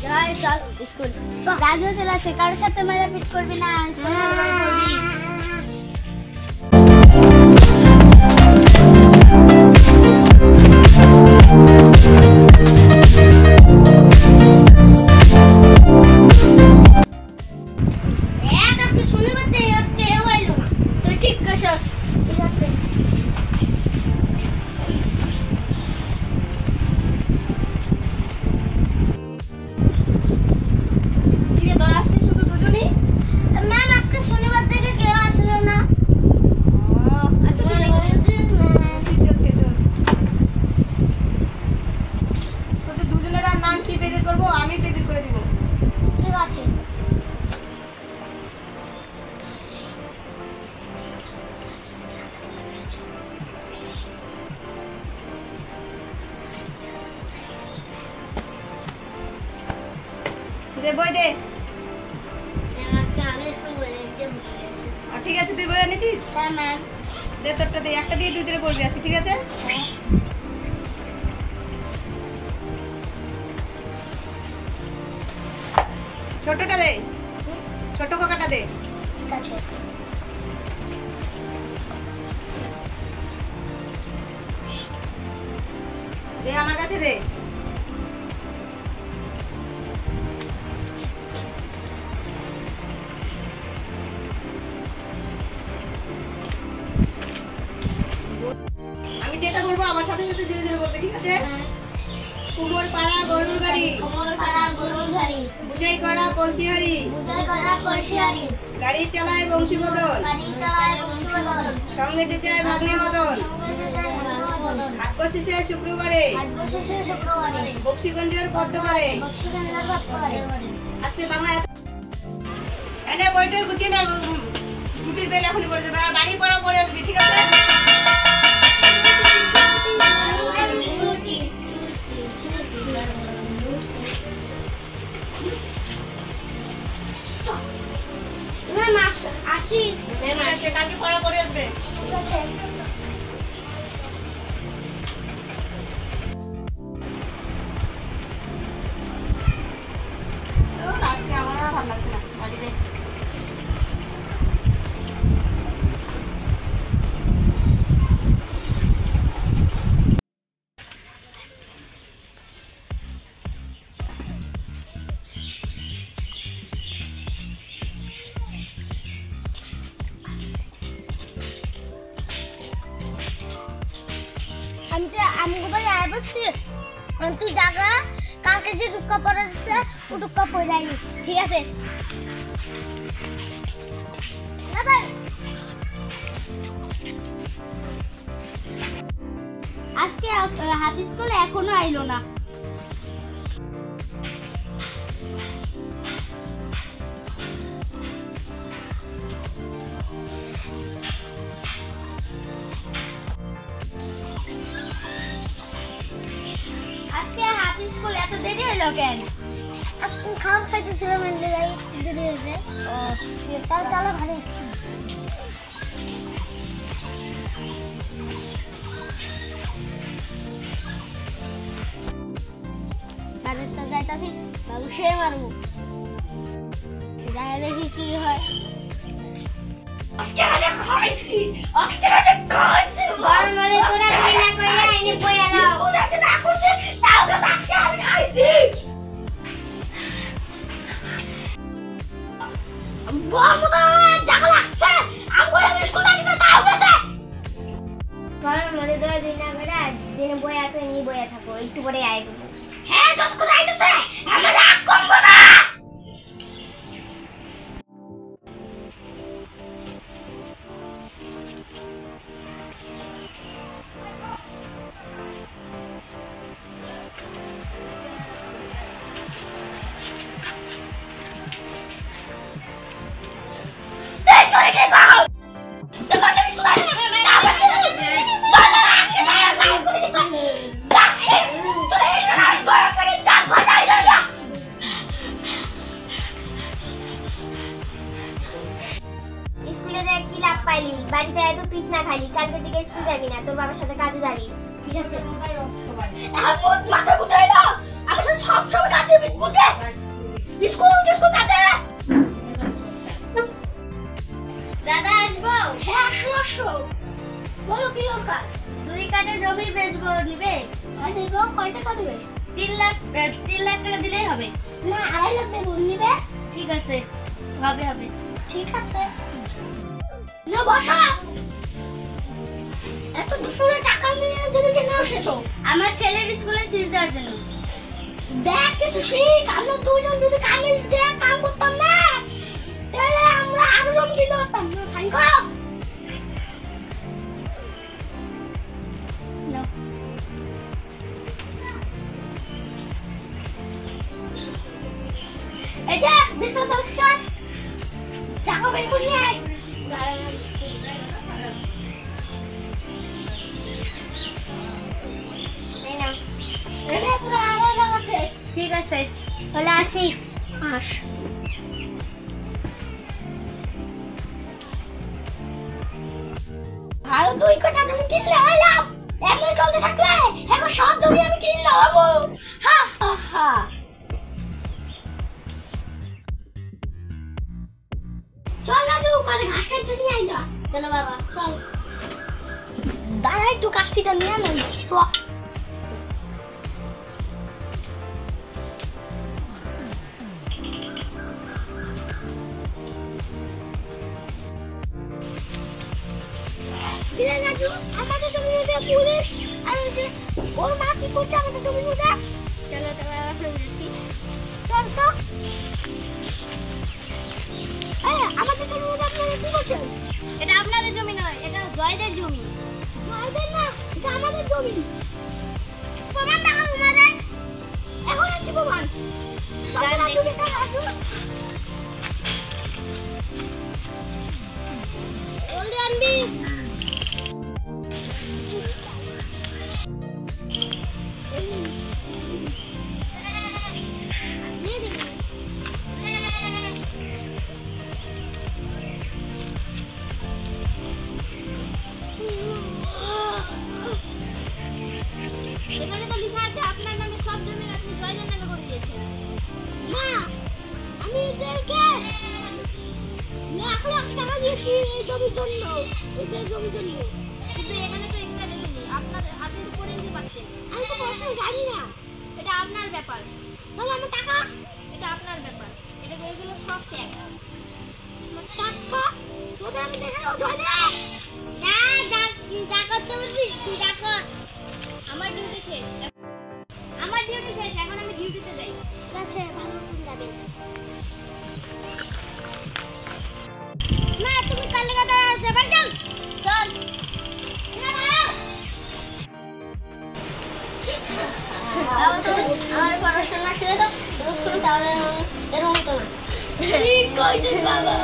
চল স্কুল রাজু চলে আসে, কারোর সাথে মারপিট করবি না, করবি। আজকে শনিবার দেয়, কেউ এলো না, তুই ঠিক করছিস। ঠিক আছে দে বই দে। আজকে আমি একটু বলে দিতে ভুলে গেছি। ঠিক আছে তুই বই এনেছিস? হ্যাঁ ম্যাম। দে তোরটা দে, একটা দিয়ে দুই দিনে পড়বি আসি, ঠিক আছে? ছোটটা দে, ছোট কাকাটা দে। ঠিক আছে দে আমার কাছে দে। আমি যেটা বলবো আমার সাথে সাথে ধীরে ধীরে বলবে, ঠিক আছে? কুমোর পাড়া গরুর গাড়ি, বুঝাই করা কলসি হাড়ি, গাড়ি চালায় বংশী বদল, সঙ্গে যে চায় ভাগ্নে মদন, হাট শেষে শুক্রবারে, বক্সিগঞ্জের পদ্মবারে। আজকে বাংলা এনে বইটা গুছিয়ে না, ছুটির বেলা এখনই পড়ে যাবে, আর বাড়ি পড়া পড়ে আসবি, ঠিক আছে? আসি, কালকে পড়া পড়ে আসবে, ঠিক আছে? আজকে আমার আর ভালো লাগছে না, বাড়িতে আমি কোথায় আয় বসছি, তুই জায়গা কালকে যে টুক্কা পরে দিচ্ছে ও টুক্কা পরে যাইস, ঠিক আছে? আজকে হাফ স্কুল এখনো আইলো না। আজকে হাফ স্কুল এত দেরি হলো কেন? আজকে খাবার খাইতেছিলাম, এনে যাই দেরি হয়েছে। ও চলো চলো ঘরে। বাজারটা যাইতাছি, বাবু সে মারবো, যাই দেখি কি হয়। আজকে হাতে খাইছি, মানে তোরা ঝাইলা করে আইনি বইয়া নাও। স্কুল আছে না করছে, তাও তো আজকে আমি খাইছি। বলমু তো জায়গা লাগছে, আমি স্কুল থেকে তাও গেছে। ঘরের মধ্যে দই দিন না বেটা, জেনে বই আছে নি বইয়া থাকো, একটু পরে আইবো। হ্যাঁ যতক্ষণ আইতেছে আমার রাগ কমবো না। বাড়িতে এত পিঠ না খালি, কালকে থেকে স্কুল যাবি না, তোর বাবার সাথে কাজে যাবি, ঠিক আছে? মাথা কোথায় না আমার সব সময় কাজে বুঝলে স্কুল কাজে দাদা আসবো হ্যাঁ আসো বলো কি দরকার 2 কাঠা জমি বেচবো নিবে নিবো কয় টাকা দিবে 3 লাখ টাকা দিলেই হবে না 2.5 লাখ দেবো নিবে ঠিক আছে হবে ঠিক আছে না বসা এত দুপুরে টাকা নিয়ে জমি কেন এসেছো আমার ছেলের স্কুলের ফিস দেওয়ার জন্য দেখ কিছু শিখ আমরা দুজন যদি কাজে যে কাম করতাম না তাহলে আমরা আরো জমি কিনতে পারতাম না সাইন করো এই যে বিশ দরকার টাকা বের করে নিয়ে আয় ঠিক আছে তাহলে আসি আরো 2 কাঠা জমি কিনলে হলাম এমনি চলতে থাকলে এখন সব জমি আমি কিনলে হবো হা হা হা চল রাজু কালে ঘাস কাটতে নিয়ে আই না চলো বাবা চল দাঁড়া একটু কাশিটা নিয়ে নেই চল দিলে রাজু আমাদের জমির মধ্যে পুলিশ আর ওর মা কি করছে আমাদের জমির মধ্যে চলো দেখি চল তো আমাদের জমির মধ্যে আপনারা কি করছেন এটা আপনাদের জমি নয় এটা জয়দের জমি জয়দের না এটা আমাদের জমি প্রমাণ দেখাও আমাদের এখন আছে প্রমাণ রাজু জলদি আনবি এখানে তো লেখা আছে আপনার নামে সব জমি আপনি জয়দের নামে করে দিয়েছেন না আমি এদেরকে 1 লাখ টাকা দিয়েছি এই জমির জন্য কিন্তু এখানে তো একটা জমি আপনি তো করে নিতে পারতেন আমি তো পয়সা জানি না এটা আপনার ব্যাপার তাহলে আমার টাকা এটা আপনার ব্যাপার এটা এগুলো সব ট্যাক্স টাকা তোদের আমি দেখে জয় দে না যা করতে বলবি তুই যা কর আমার ডিউটি শেষ এখন আমি ডিউটিতে যাই ঠিক আছে ভালো করে যাবে না তুমি কাল লাগা যাবে চল আমার পড়াশোনা শেষ তো তাহলে এরকম তো ঠিক কইছিস বাবা